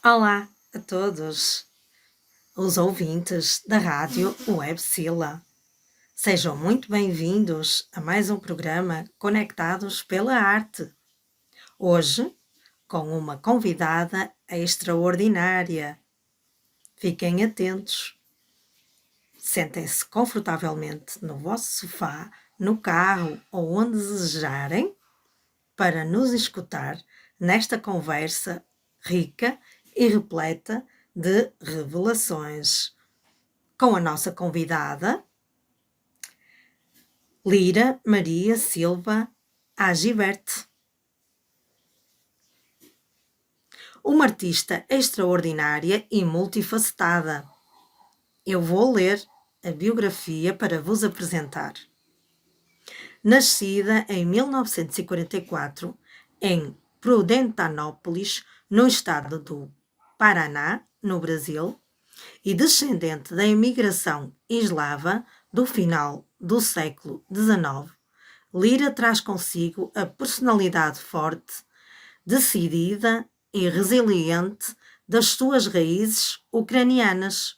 Olá a todos os ouvintes da Rádio Web Sila. Sejam muito bem-vindos a mais um programa Conectados pela Arte. Hoje, com uma convidada extraordinária. Fiquem atentos. Sentem-se confortavelmente no vosso sofá, no carro ou onde desejarem para nos escutar nesta conversa rica e repleta de revelações. Com a nossa convidada, Lira Maria Silva Agibert. Uma artista extraordinária e multifacetada. Eu vou ler a biografia para vos apresentar. Nascida em 1944 em Prudentópolis, no estado do Paraná, no Brasil, e descendente da imigração eslava do final do século XIX, Lira traz consigo a personalidade forte, decidida e resiliente das suas raízes ucranianas.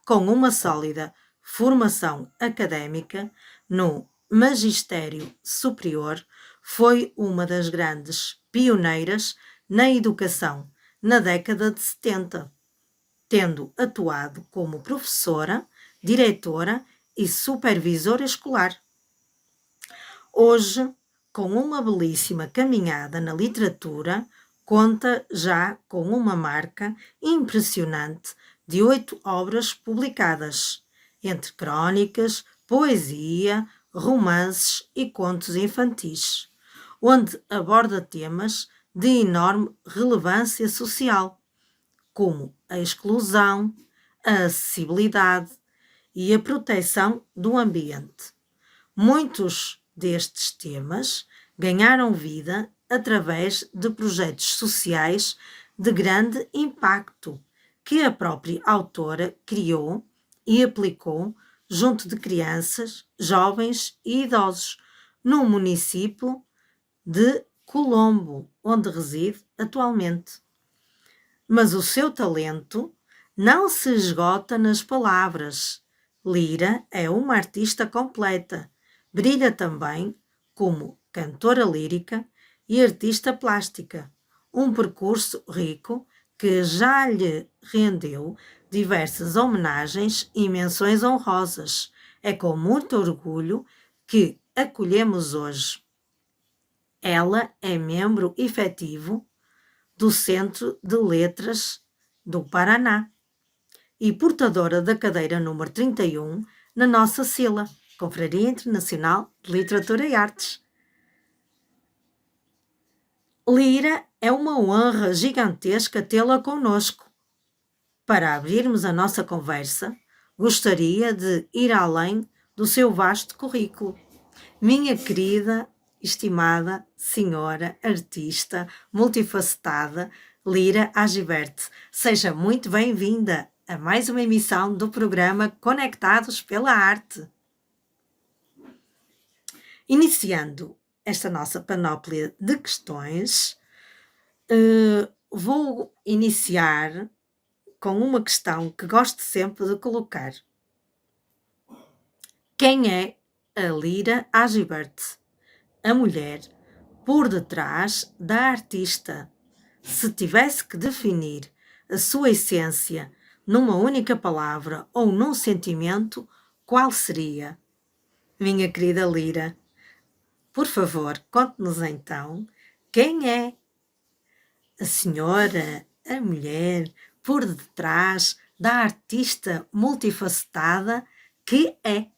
Com uma sólida formação académica no magistério superior, foi uma das grandes pioneiras na educação na década de 70, tendo atuado como professora, diretora e supervisora escolar. Hoje, com uma belíssima caminhada na literatura, conta já com uma marca impressionante de 8 obras publicadas, entre crónicas, poesia, romances e contos infantis, onde aborda temas de enorme relevância social, como a exclusão, a acessibilidade e a proteção do ambiente. Muitos destes temas ganharam vida através de projetos sociais de grande impacto que a própria autora criou e aplicou junto de crianças, jovens e idosos no município de Colombo, onde reside atualmente. Mas o seu talento não se esgota nas palavras. Lira é uma artista completa. Brilha também como cantora lírica e artista plástica. Um percurso rico que já lhe rendeu diversas homenagens e menções honrosas. É com muito orgulho que acolhemos hoje. Ela é membro efetivo do Centro de Letras do Paraná e portadora da cadeira número 31 na nossa SILA, Confraria Internacional de Literatura e Artes. Lira, é uma honra gigantesca tê-la connosco. Para abrirmos a nossa conversa, gostaria de ir além do seu vasto currículo. Minha querida, estimada senhora artista multifacetada, Lira Agibert, seja muito bem-vinda a mais uma emissão do programa Conectados pela Arte. Iniciando esta nossa panóplia de questões, vou iniciar com uma questão que gosto sempre de colocar. Quem é a Lira Agibert, a mulher por detrás da artista? Se tivesse que definir a sua essência numa única palavra ou num sentimento, qual seria? Minha querida Lira, por favor, conte-nos então quem é a senhora, a mulher, por detrás da artista multifacetada que é.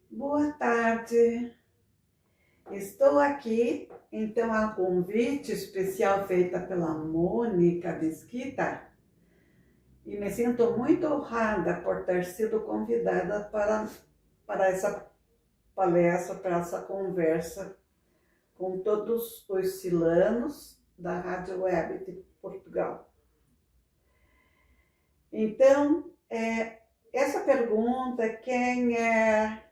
Boa tarde. Estou aqui, então, a convite especial feita pela Mônica Mesquita e me sinto muito honrada por ter sido convidada para essa palestra, para essa conversa com todos os silanos da Rádio Web de Portugal. Então, essa pergunta, quem é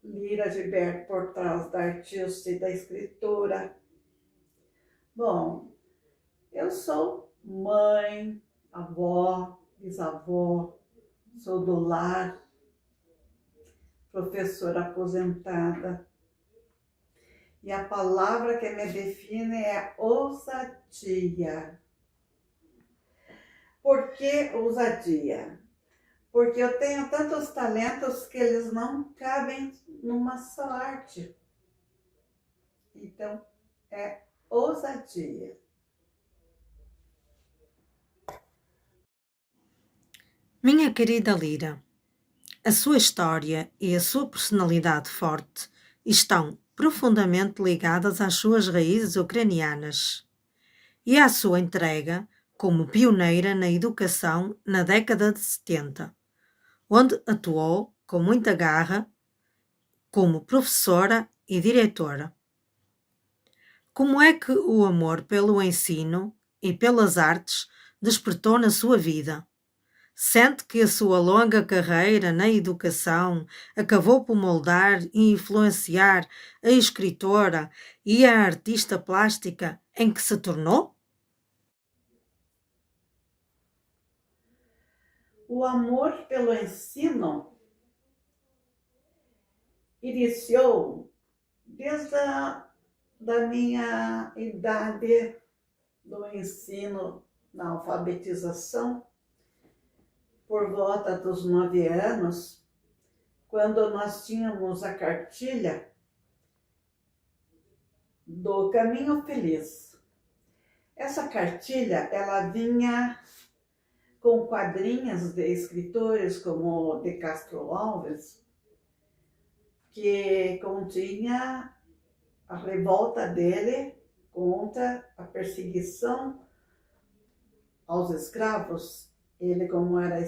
Lira Agibert por trás da artista e da escritora? Bom, Eu sou mãe, avó, bisavó, sou do lar, professora aposentada. E a palavra que me define é ousadia. Por que ousadia? Porque eu tenho tantos talentos que eles não cabem numa só arte. Então, é ousadia. Minha querida Lira, a sua história e a sua personalidade forte estão profundamente ligadas às suas raízes ucranianas e à sua entrega como pioneira na educação na década de 70, onde atuou com muita garra como professora e diretora. Como é que o amor pelo ensino e pelas artes despertou na sua vida? Sente que a sua longa carreira na educação acabou por moldar e influenciar a escritora e a artista plástica em que se tornou? O amor pelo ensino iniciou desde da minha idade do ensino na alfabetização, por volta dos 9 anos, quando nós tínhamos a cartilha do Caminho Feliz. Essa cartilha, ela vinha com quadrinhos de escritores como de Castro Alves, que continha a revolta dele contra a perseguição aos escravos. Ele, como era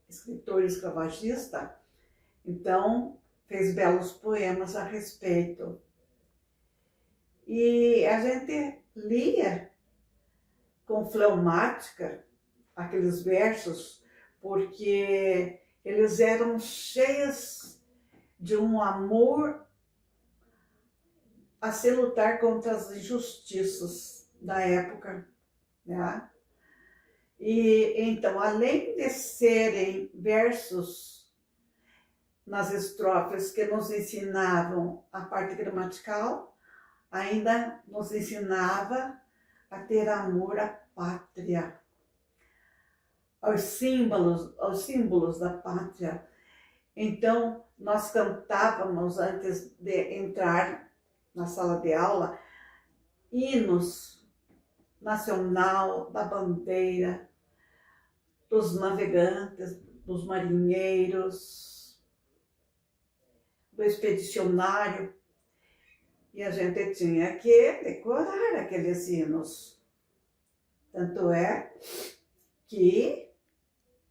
escritor escravagista, então fez belos poemas a respeito. E a gente lia com fleumática aqueles versos, porque eles eram cheios de um amor a se lutar contra as injustiças da época, né? E então, além de serem versos nas estrofes que nos ensinavam a parte gramatical, ainda nos ensinava a ter amor à pátria, aos símbolos da pátria. Então, nós cantávamos, antes de entrar na sala de aula, hinos nacional, da bandeira, dos navegantes, dos marinheiros, do expedicionário. E a gente tinha que decorar aqueles hinos. Tanto é que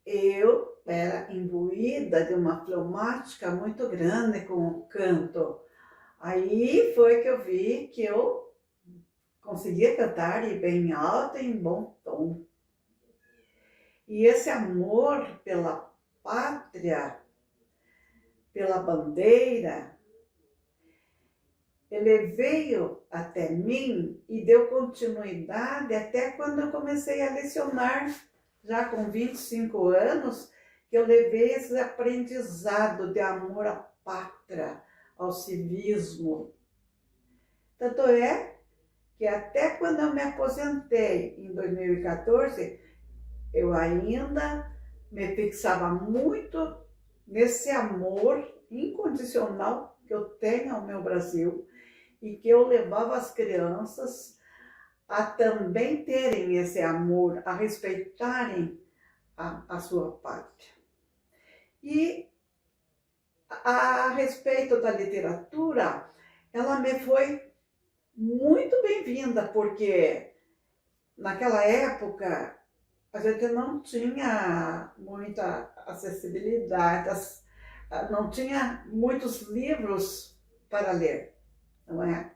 eu era imbuída de uma fleumática muito grande com o canto. Aí foi que eu vi que eu conseguia cantar e bem alto e em bom tom. E esse amor pela pátria, pela bandeira, ele veio até mim e deu continuidade até quando eu comecei a lecionar, já com 25 anos, que eu levei esse aprendizado de amor à pátria, ao civismo. Tanto é que até quando eu me aposentei em 2014, eu ainda me fixava muito nesse amor incondicional que eu tenho ao meu Brasil e que eu levava as crianças a também terem esse amor, a respeitarem a sua pátria. E a respeito da literatura, ela me foi muito bem-vinda, porque naquela época a gente não tinha muita acessibilidade, não tinha muitos livros para ler, não é?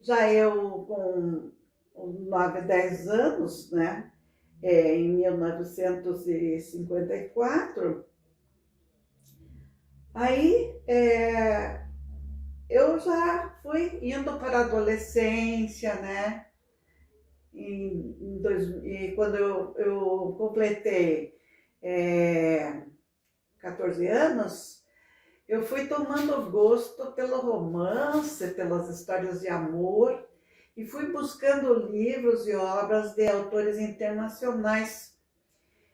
Já eu, com 9, 10 anos, né, em 1954, aí eu já fui indo para a adolescência, né? e quando eu completei 14 anos, eu fui tomando gosto pelo romance, pelas histórias de amor, e fui buscando livros e obras de autores internacionais.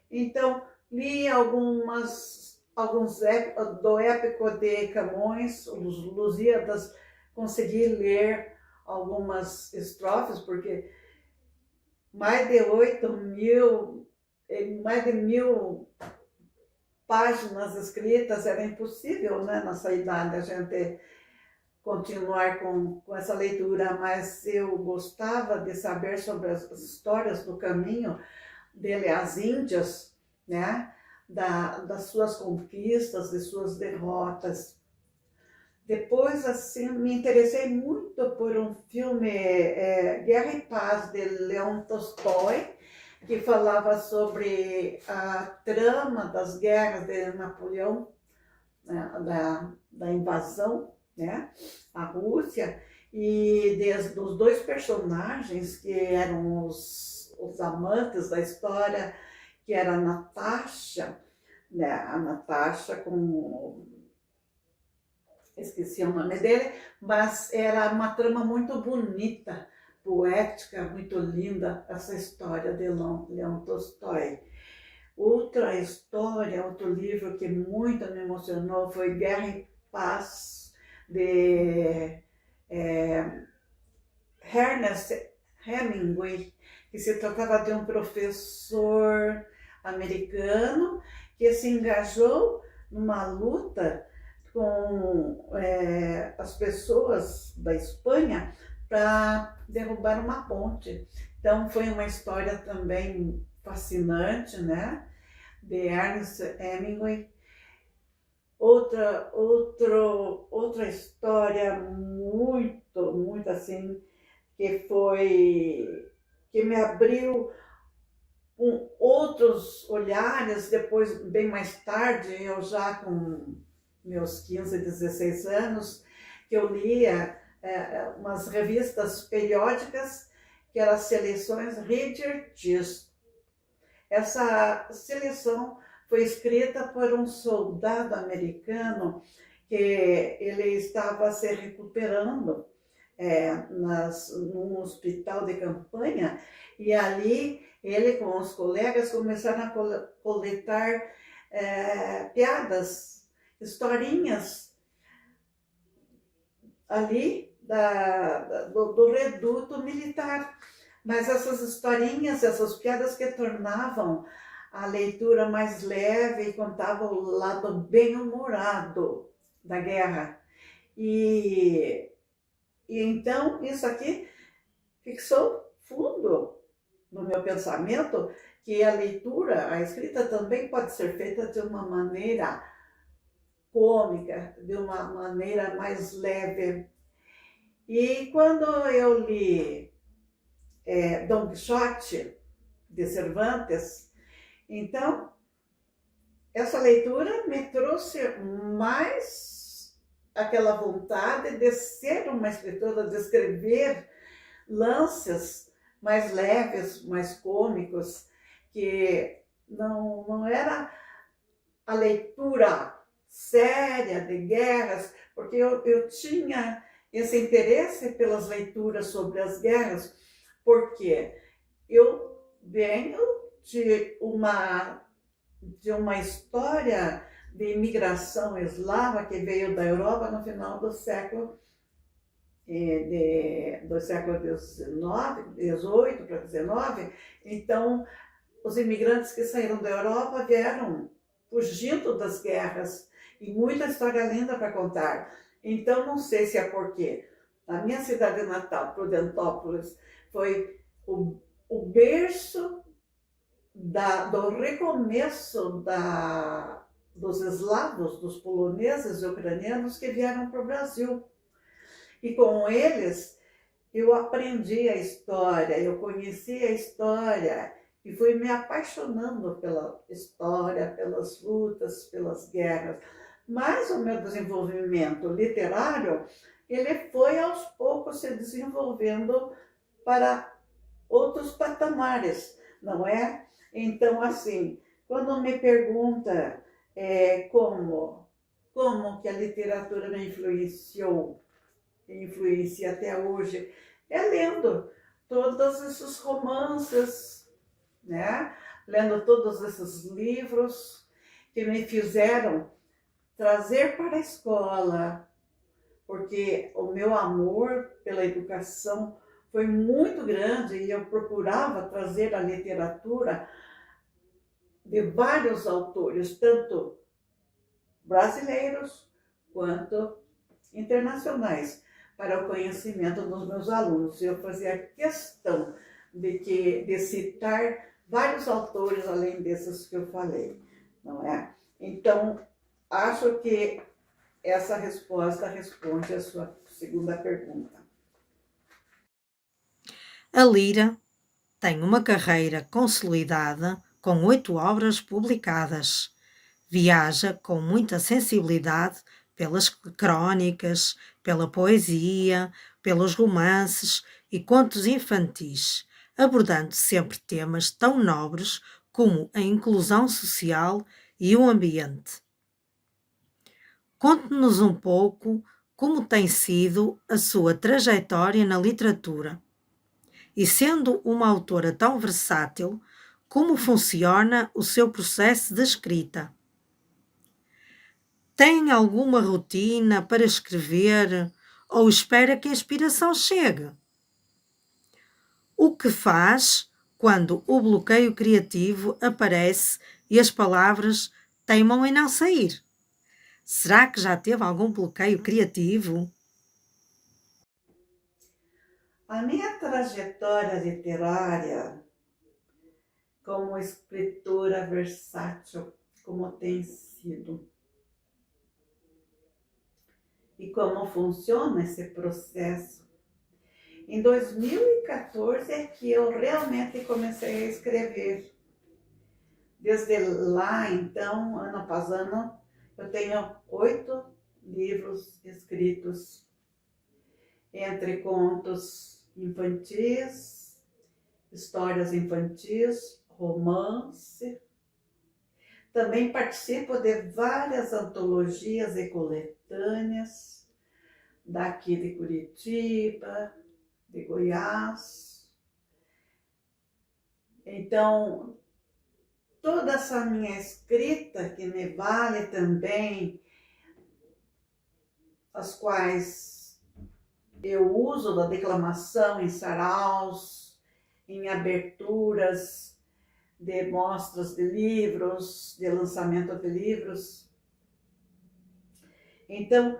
Então, li alguns do épico de Camões, os Lusíadas, consegui ler algumas estrofes, porque mais de 1.000 páginas escritas, era impossível, né, nessa idade a gente continuar com essa leitura, mas eu gostava de saber sobre as histórias do caminho dele às Índias, né, das suas conquistas, de suas derrotas. Depois, assim, me interessei muito por um filme, Guerra e Paz, de Leon Tolstói, que falava sobre a trama das guerras de Napoleão, né, da invasão, né, à Rússia, e dos dois personagens que eram os amantes da história, que era a Natasha, né, a Natasha com... esqueci o nome dele, mas era uma trama muito bonita, poética, muito linda, essa história de Leon Tolstói. Outra história, outro livro que muito me emocionou foi Guerra e Paz, de Ernest Hemingway, que se tratava de um professor americano que se engajou numa luta com as pessoas da Espanha para derrubar uma ponte. Então foi uma história também fascinante, né, de Ernest Hemingway. Outra história muito assim, que me abriu outros olhares, depois, bem mais tarde, eu já com meus 15, 16 anos, que eu lia umas revistas periódicas, que eram as seleções Reader Digest. Essa seleção foi escrita por um soldado americano que ele estava se recuperando num hospital de campanha, e ali ele com os colegas começaram a coletar piadas, historinhas ali do reduto militar. Mas essas historinhas, essas piadas que tornavam a leitura mais leve e contavam o lado bem-humorado da guerra. E então isso aqui fixou fundo no meu pensamento, que a leitura, a escrita também pode ser feita de uma maneira cômica, de uma maneira mais leve. E quando eu li Don Quixote, de Cervantes, então essa leitura me trouxe mais aquela vontade de ser uma escritora, de escrever lances mais leves, mais cômicos, que não era a leitura séria de guerras, porque eu tinha esse interesse pelas leituras sobre as guerras, porque eu venho de uma história de imigração eslava que veio da Europa no final do século XIX, 18 para 19. Então, os imigrantes que saíram da Europa vieram fugindo das guerras, e muita história linda para contar. Então, não sei se é porque a minha cidade natal, Prudentópolis, foi o berço do recomeço dos eslavos, dos poloneses e ucranianos que vieram para o Brasil. E com eles eu aprendi a história, eu conheci a história e fui me apaixonando pela história, pelas lutas, pelas guerras. Mas o meu desenvolvimento literário, ele foi aos poucos se desenvolvendo para outros patamares, não é? Então, assim, quando me pergunta como que a literatura me influencia até hoje, é lendo todos esses romances, né? Lendo todos esses livros que me fizeram trazer para a escola, porque o meu amor pela educação foi muito grande e eu procurava trazer a literatura de vários autores, tanto brasileiros quanto internacionais, para o conhecimento dos meus alunos. Eu fazia questão de citar vários autores além desses que eu falei, não é? Então, acho que essa resposta responde a sua segunda pergunta. A Lira tem uma carreira consolidada com 8 obras publicadas. Viaja com muita sensibilidade pelas crónicas, pela poesia, pelos romances e contos infantis, abordando sempre temas tão nobres como a inclusão social e o ambiente. Conte-nos um pouco como tem sido a sua trajetória na literatura. E sendo uma autora tão versátil, como funciona o seu processo de escrita? Tem alguma rotina para escrever ou espera que a inspiração chegue? O que faz quando o bloqueio criativo aparece e as palavras teimam em não sair? Será que já teve algum bloqueio criativo? A minha trajetória literária como escritora versátil, como tem sido, e como funciona esse processo. Em 2014 é que eu realmente comecei a escrever. Desde lá, então, ano após ano, eu tenho 8 livros escritos, entre contos infantis, histórias infantis, romance. Também participo de várias antologias e coletâneas, daqui de Curitiba, de Goiás. Então, toda essa minha escrita, que me vale também, as quais eu uso da declamação em saraus, em aberturas de mostras de livros, de lançamento de livros. Então,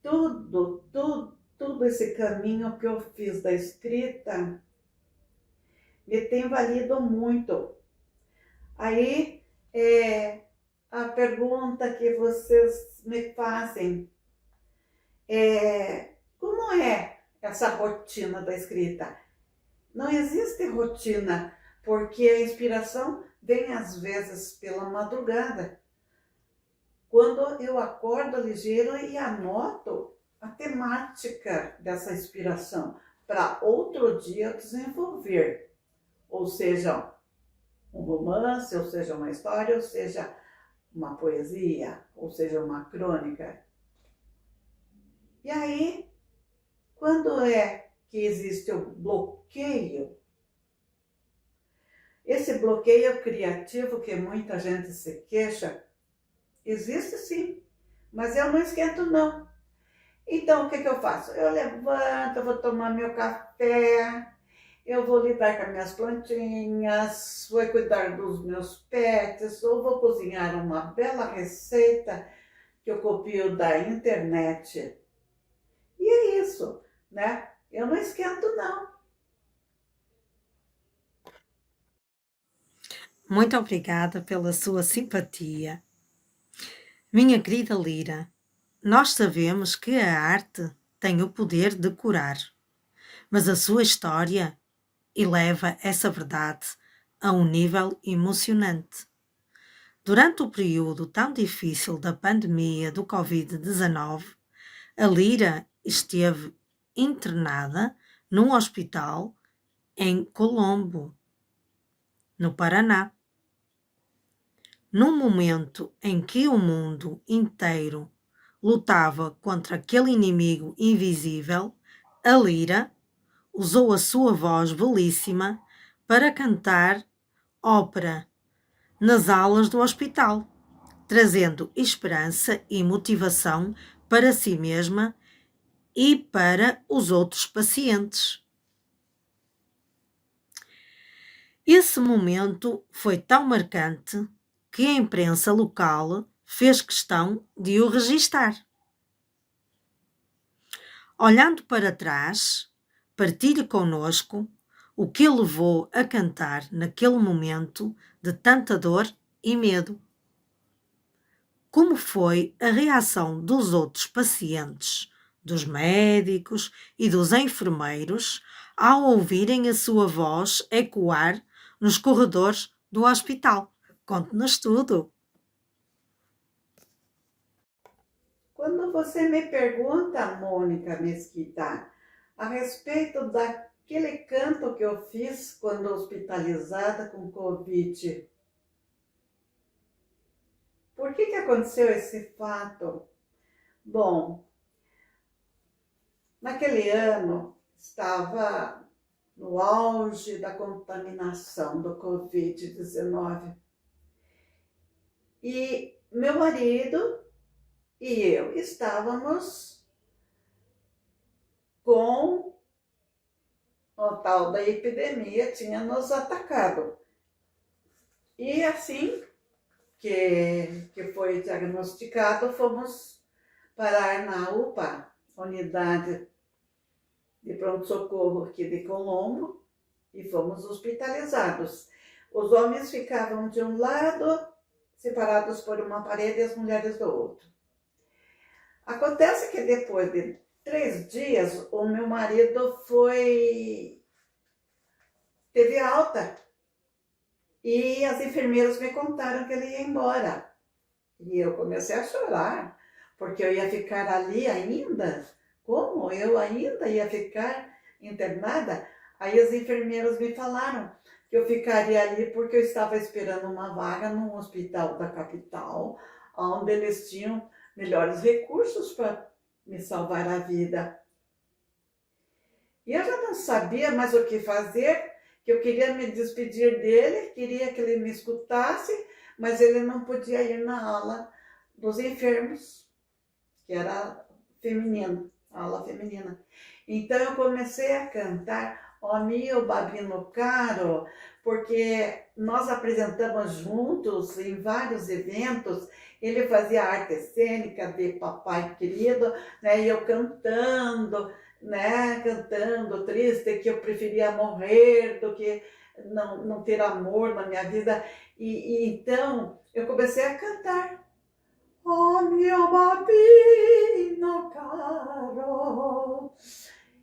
tudo esse caminho que eu fiz da escrita me tem valido muito. Aí, a pergunta que vocês me fazem como é essa rotina da escrita? Não existe rotina, porque a inspiração vem às vezes pela madrugada, quando eu acordo ligeiro e anoto a temática dessa inspiração para outro dia desenvolver, ou seja, um romance, ou seja, uma história, ou seja, uma poesia, ou seja, uma crônica. E aí, quando é que existe o bloqueio, esse bloqueio criativo que muita gente se queixa, existe sim, mas eu não esquento não. Então, o que eu faço? Eu levanto, eu vou tomar meu café, eu vou lidar com as minhas plantinhas, vou cuidar dos meus pets, ou vou cozinhar uma bela receita que eu copio da internet. E é isso, né? Eu não esquento não. Muito obrigada pela sua simpatia. Minha querida Lira, nós sabemos que a arte tem o poder de curar, mas a sua história eleva essa verdade a um nível emocionante. Durante o período tão difícil da pandemia do Covid-19, a Lira esteve internada num hospital em Colombo, no Paraná. Num momento em que o mundo inteiro lutava contra aquele inimigo invisível, a lira usou a sua voz belíssima para cantar ópera nas alas do hospital, trazendo esperança e motivação para si mesma e para os outros pacientes. Esse momento foi tão marcante que a imprensa local fez questão de o registar. Olhando para trás, partilhe conosco o que levou a cantar naquele momento de tanta dor e medo. Como foi a reação dos outros pacientes, dos médicos e dos enfermeiros ao ouvirem a sua voz ecoar nos corredores do hospital? Conte-nos tudo. Quando você me pergunta, Mônica Mesquita, a respeito daquele canto que eu fiz quando hospitalizada com Covid, por que aconteceu esse fato? Bom, naquele ano estava no auge da contaminação do Covid-19 e meu marido e eu estávamos com o tal da epidemia, tinha nos atacado. E assim que foi diagnosticado, fomos parar na UPA, Unidade de Pronto-Socorro aqui de Colombo, e fomos hospitalizados. Os homens ficavam de um lado, separados por uma parede, e as mulheres do outro. Acontece que depois de 3 dias, o meu marido teve alta e as enfermeiras me contaram que ele ia embora. E eu comecei a chorar, porque eu ia ficar ali ainda. Como eu ainda ia ficar internada? Aí as enfermeiras me falaram que eu ficaria ali porque eu estava esperando uma vaga num hospital da capital, onde eles tinham melhores recursos para me salvar a vida. E eu já não sabia mais o que fazer, que eu queria me despedir dele, queria que ele me escutasse, mas ele não podia ir na ala dos enfermos, que era feminino, a ala feminina. Então eu comecei a cantar "Ó mio babino caro", porque nós apresentamos juntos em vários eventos. Ele fazia arte cênica de Papai Querido, né? E eu cantando, né? Cantando triste, que eu preferia morrer do que não ter amor na minha vida. E então eu comecei a cantar "Oh mio babino caro".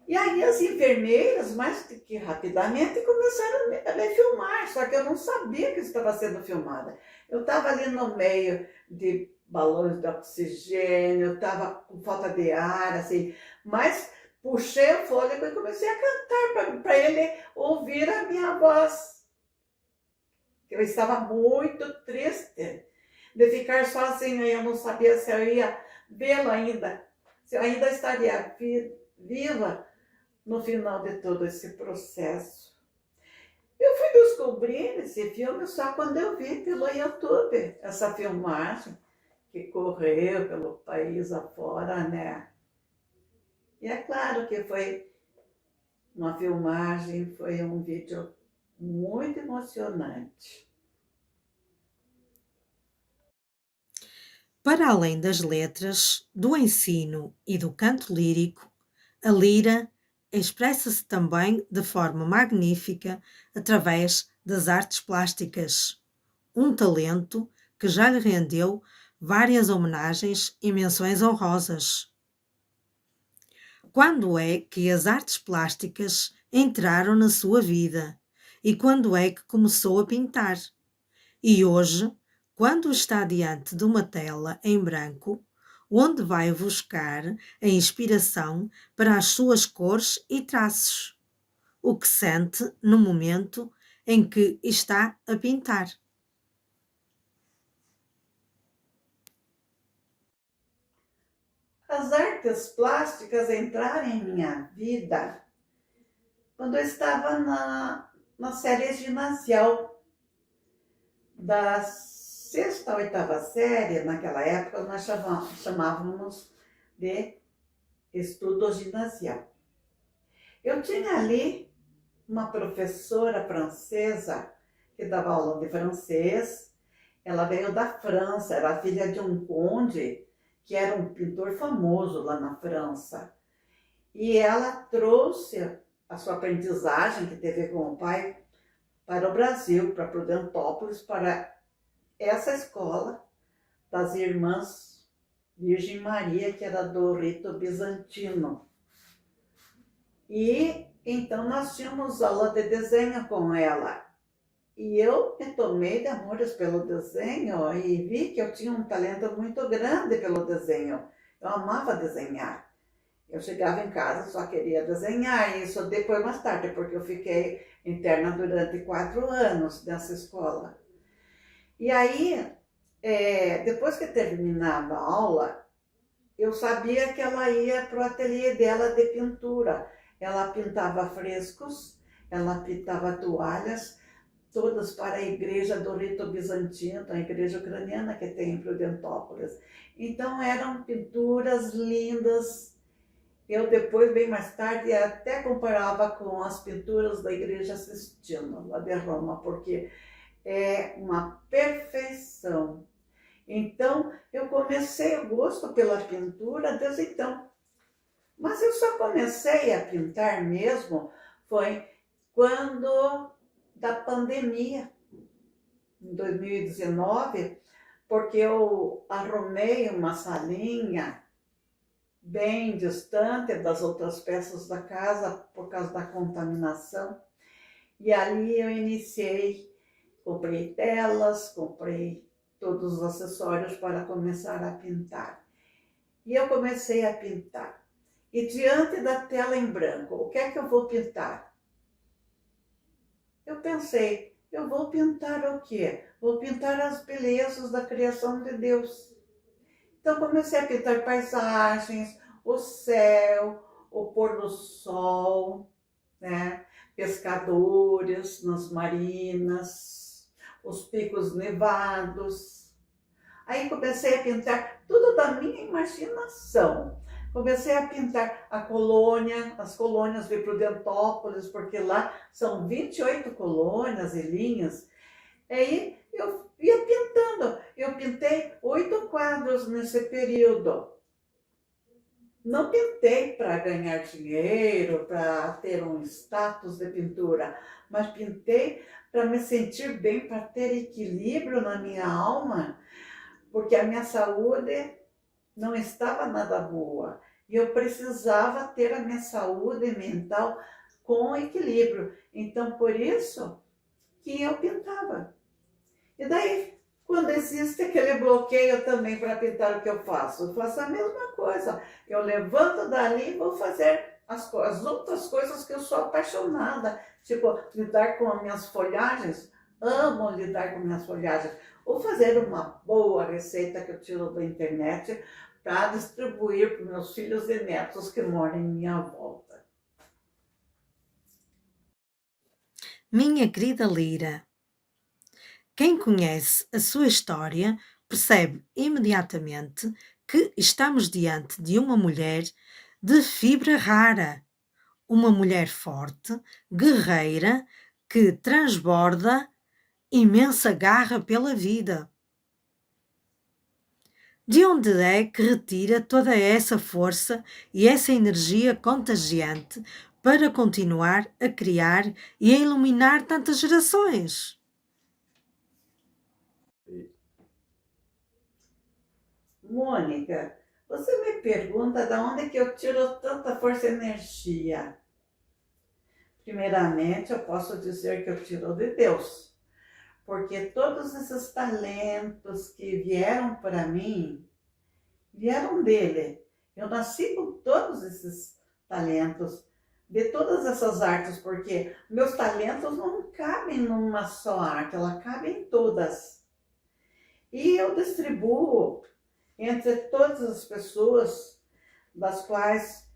E aí as enfermeiras, mais que rapidamente, começaram a me filmar, só que eu não sabia que estava sendo filmada. Eu estava ali no meio de balões de oxigênio, eu estava com falta de ar, assim, mas puxei o fôlego e comecei a cantar para ele ouvir a minha voz. Eu estava muito triste de ficar sozinha e eu não sabia se eu ia vê-lo ainda, se eu ainda estaria viva no final de todo esse processo. Eu fui descobrir esse filme só quando eu vi pelo YouTube, essa filmagem que correu pelo país afora, né? E é claro que foi uma filmagem, foi um vídeo muito emocionante. Para além das letras, do ensino e do canto lírico, a lira expressa-se também de forma magnífica através das artes plásticas, um talento que já lhe rendeu várias homenagens e menções honrosas. Quando é que as artes plásticas entraram na sua vida e quando é que começou a pintar? E hoje, quando está diante de uma tela em branco, onde vai buscar a inspiração para as suas cores e traços? o que sente no momento em que está a pintar. As artes plásticas entraram em minha vida quando eu estava na série ginasial, da sexta a oitava série. Naquela época nós chamávamos de estudo ginasial. Eu tinha ali uma professora francesa que dava aula de francês. Ela veio da França, era filha de um conde que era um pintor famoso lá na França. E ela trouxe a sua aprendizagem que teve com o pai para o Brasil, para Prudentópolis, para essa escola das Irmãs Virgem Maria, que era do rito bizantino. E então nós tínhamos aula de desenho com ela. E eu me tomei de amores pelo desenho e vi que eu tinha um talento muito grande pelo desenho. Eu amava desenhar. Eu chegava em casa, só queria desenhar, isso depois mais tarde, porque eu fiquei interna durante 4 anos nessa escola. E aí, depois que terminava a aula, eu sabia que ela ia para o ateliê dela de pintura. Ela pintava frescos, ela pintava toalhas, todas para a igreja do rito bizantino, a igreja ucraniana que tem em Prudentópolis. Então eram pinturas lindas. Eu depois, bem mais tarde, até comparava com as pinturas da igreja Sistina, lá de Roma, porque é uma perfeição. Então eu comecei o gosto pela pintura desde então. Mas eu só comecei a pintar mesmo foi quando da pandemia, em 2019, porque eu arrumei uma salinha bem distante das outras peças da casa por causa da contaminação. E ali eu iniciei, comprei telas, comprei todos os acessórios para começar a pintar. E eu comecei a pintar. E diante da tela em branco, o que é que eu vou pintar? Eu pensei, eu vou pintar o quê? Vou pintar as belezas da criação de Deus. Então comecei a pintar paisagens, o céu, o pôr do sol, né? Pescadores nas marinas, os picos nevados. Aí comecei a pintar tudo da minha imaginação. Comecei a pintar a colônia, as colônias de Prudentópolis, porque lá são 28 colônias e linhas. Aí eu ia pintando. Eu pintei 8 quadros nesse período. Não pintei para ganhar dinheiro, para ter um status de pintura, mas pintei para me sentir bem, para ter equilíbrio na minha alma, porque a minha saúde não estava nada boa. E eu precisava ter a minha saúde mental com equilíbrio. Então, por isso que eu pintava. E daí, quando existe aquele bloqueio também para pintar o que eu faço a mesma coisa. Eu levanto dali e vou fazer as outras coisas que eu sou apaixonada. Tipo, lidar com as minhas folhagens. Amo lidar com minhas folhagens. Ou fazer uma boa receita que eu tiro da internet para distribuir para meus filhos e netos que moram em minha volta. Minha querida Lira, quem conhece a sua história percebe imediatamente que estamos diante de uma mulher de fibra rara, uma mulher forte, guerreira, que transborda imensa garra pela vida. De onde é que retira toda essa força e essa energia contagiante para continuar a criar e a iluminar tantas gerações? Mônica, você me pergunta de onde que eu tiro tanta força e energia. Primeiramente, eu posso dizer que eu tiro de Deus, porque todos esses talentos que vieram para mim, vieram dele. Eu nasci com todos esses talentos, de todas essas artes, porque meus talentos não cabem numa só arte, ela cabe em todas. E eu distribuo entre todas as pessoas das quais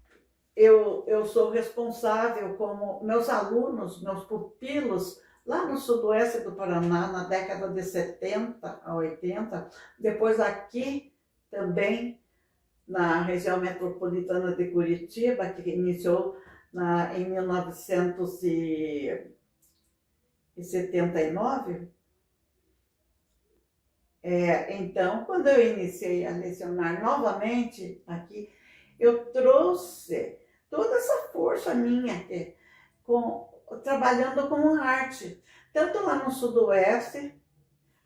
eu sou responsável, como meus alunos, meus pupilos, lá no sudoeste do Paraná, na década de 70 a 80, depois aqui também, na região metropolitana de Curitiba, que iniciou em 1979. Então, quando eu iniciei a lecionar novamente aqui, eu trouxe toda essa força minha trabalhando com arte, tanto lá no sudoeste,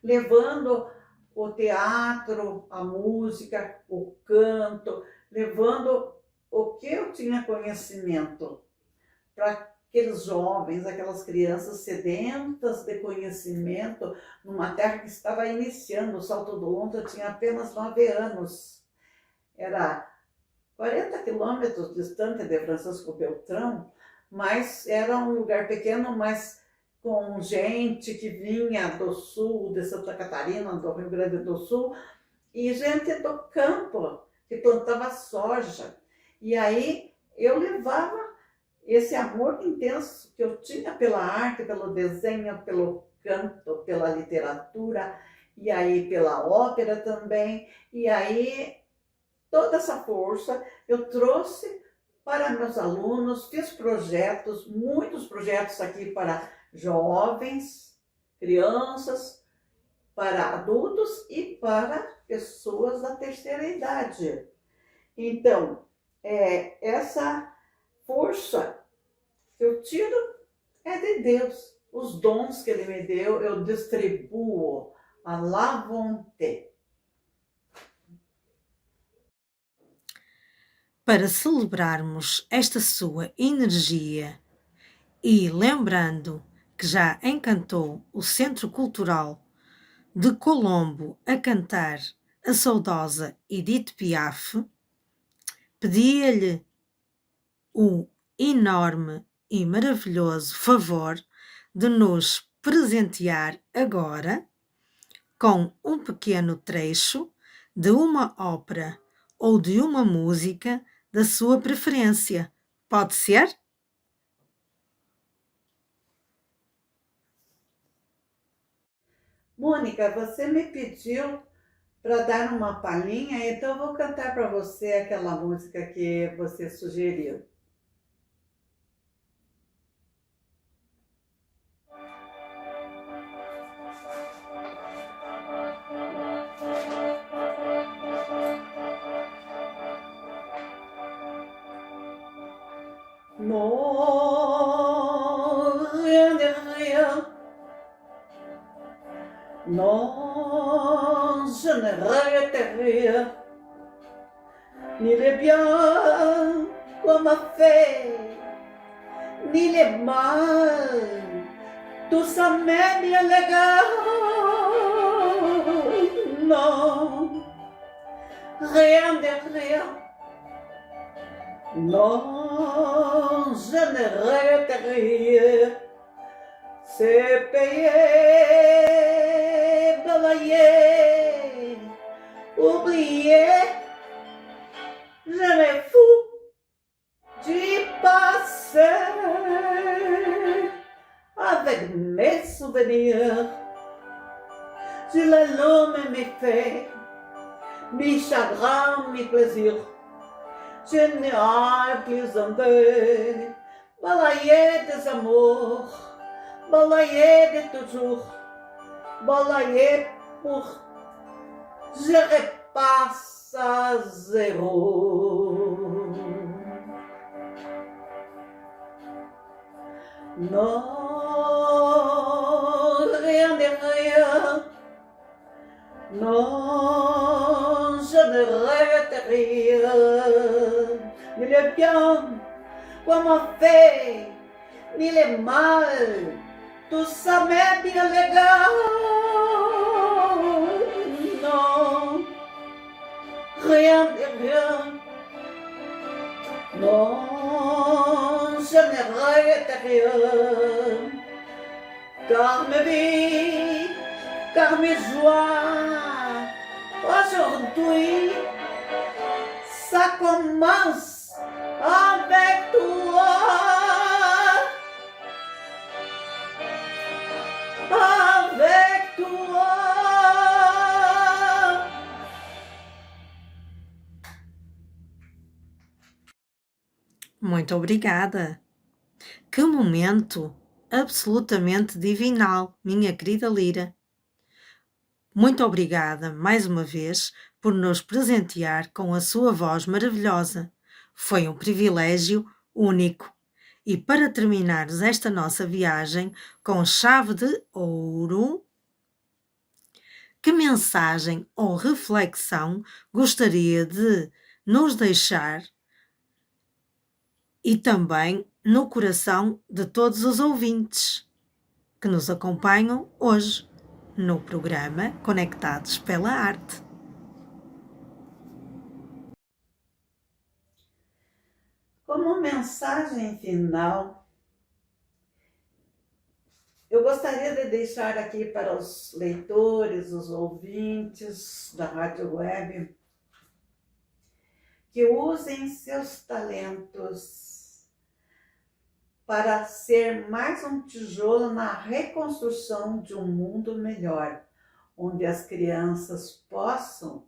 levando o teatro, a música, o canto, levando o que eu tinha conhecimento para aqueles jovens, aquelas crianças sedentas de conhecimento, numa terra que estava iniciando. O Salto do Lontra tinha apenas 9 anos. Era 40 quilômetros distante de Francisco Beltrão, mas era um lugar pequeno, mas com gente que vinha do sul, de Santa Catarina, do Rio Grande do Sul, e gente do campo, que plantava soja. E aí eu levava esse amor intenso que eu tinha pela arte, pelo desenho, pelo canto, pela literatura, e aí pela ópera também, e aí toda essa força eu trouxe para meus alunos, fiz projetos, muitos projetos aqui para jovens, crianças, para adultos e para pessoas da terceira idade. Então, essa força que eu tiro é de Deus. Os dons que Ele me deu, eu distribuo à la volonté. Para celebrarmos esta sua energia e lembrando que já encantou o Centro Cultural de Colombo a cantar a saudosa Edith Piaf, pedia-lhe o enorme e maravilhoso favor de nos presentear agora com um pequeno trecho de uma ópera ou de uma música da sua preferência. Pode ser? Mônica, você me pediu para dar uma palhinha, então eu vou cantar para você aquela música que você sugeriu. Non, rien de rien. Non, je ne regrette rien. Ni les biens qu'on m'a fait, ni les mal. Tout ça m'est bien légal. Non, rien de rien. Non, je ne regrette rien. C'est payé, balayé, oublié. Je me fous du passé avec mes souvenirs. Je l'allume mes faits, mes chagrins, mes plaisirs. Je n'ai plus un deuil, balayé des amours, balayé de toujours, balayé pour je repasse à zéro. Non, rien de rien. Non, je ne regrette rien. Ni le bien qu'on m'a fait, ni le mal. Tout ça m'est bien légal. Non, rien de rien. Non, je je n'aurai rien. Car mes vies, car mes joies, aujourd'hui, ça commence avec toi. Avec toi. Muito obrigada. Que momento absolutamente divinal, minha querida Lira. Muito obrigada mais uma vez por nos presentear com a sua voz maravilhosa. Foi um privilégio único. E para terminarmos esta nossa viagem com chave de ouro, que mensagem ou reflexão gostaria de nos deixar e também no coração de todos os ouvintes que nos acompanham hoje no programa Conectados pela Arte? Como mensagem final, eu gostaria de deixar aqui para os leitores, os ouvintes da Rádio Web, que usem seus talentos para ser mais um tijolo na reconstrução de um mundo melhor, onde as crianças possam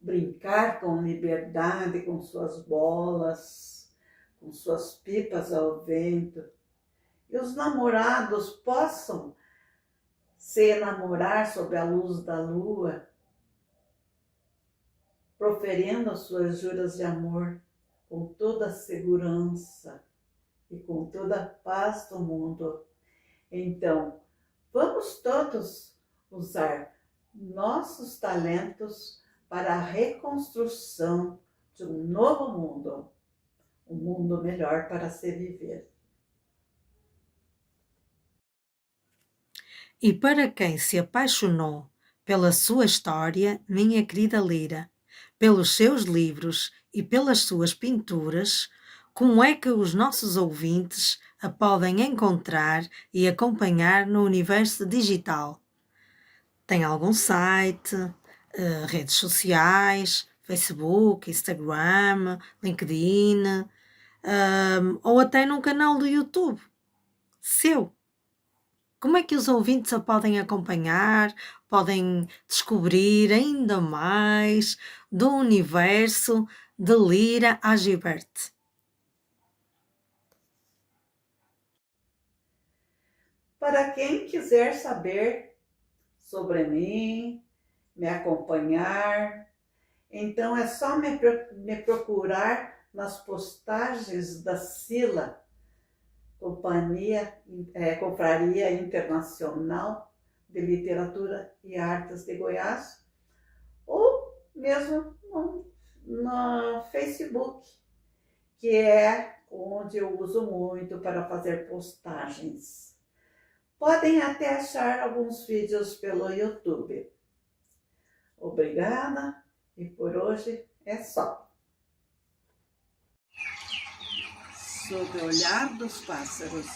brincar com liberdade, com suas bolas, com suas pipas ao vento, e os namorados possam se enamorar sob a luz da lua, proferindo suas juras de amor com toda a segurança e com toda a paz do mundo. Então, vamos todos usar nossos talentos para a reconstrução de um novo mundo, um mundo melhor para se viver. E para quem se apaixonou pela sua história, minha querida Lira, pelos seus livros e pelas suas pinturas, como é que os nossos ouvintes a podem encontrar e acompanhar no universo digital? Tem algum site, redes sociais, Facebook, Instagram, LinkedIn, ou até num canal do YouTube seu? Como é que os ouvintes a podem acompanhar, podem descobrir ainda mais do universo de Lira Agibert? Para quem quiser saber sobre mim, me acompanhar, então é só me procurar nas postagens da Sila, Confraria Internacional de Literatura e Artes de Goiás, ou mesmo no Facebook, que é onde eu uso muito para fazer postagens. Podem até achar alguns vídeos pelo YouTube. Obrigada e por hoje é só. Sob o olhar dos pássaros,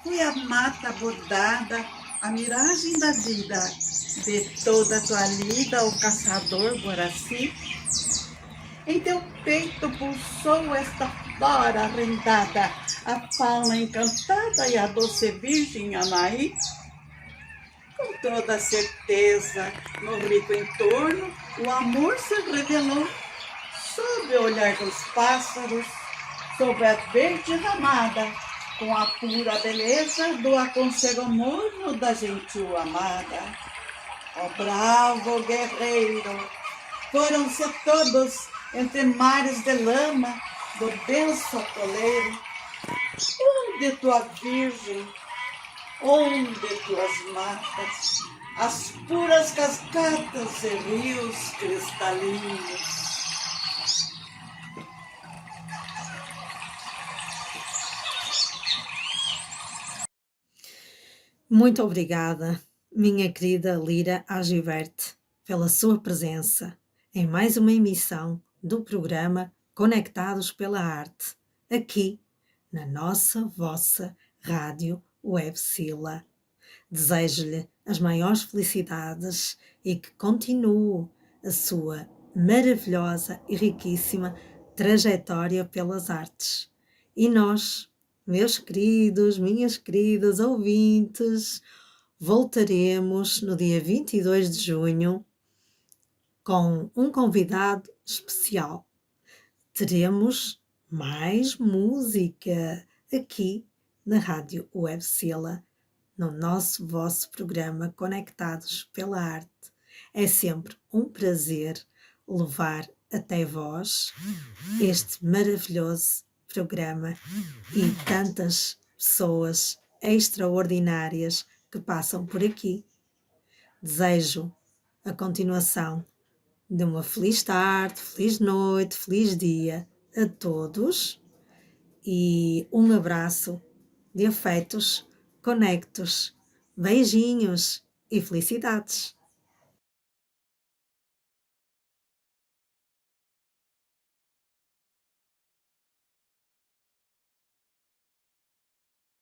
foi a mata bordada, a miragem da vida, de toda a tua lida, o caçador Guaraci. Em teu peito pulsou esta flora rendada, a fauna encantada e a doce virgem Anaí. Com toda certeza, no rico entorno, o amor se revelou, sob o olhar dos pássaros, sob a verde ramada, com a pura beleza do aconchego morno da gentil amada. Ó bravo guerreiro, foram-se todos entre mares de lama do denso atoleiro. Onde tua virgem, onde tuas matas, as puras cascatas e rios cristalinos. Muito obrigada, minha querida Lira Agibert, pela sua presença em mais uma emissão do programa Conectados pela Arte, aqui na nossa, vossa Rádio Web Sila. Desejo-lhe as maiores felicidades e que continue a sua maravilhosa e riquíssima trajetória pelas artes. E nós, meus queridos, minhas queridas ouvintes, voltaremos no dia 22 de junho com um convidado especial. Teremos mais música aqui na Rádio Web Sila, no nosso vosso programa Conectados pela Arte. É sempre um prazer levar até vós este maravilhoso programa e tantas pessoas extraordinárias que passam por aqui. Desejo a continuação de uma feliz tarde, feliz noite, feliz dia a todos e um abraço de afetos conectos, beijinhos e felicidades.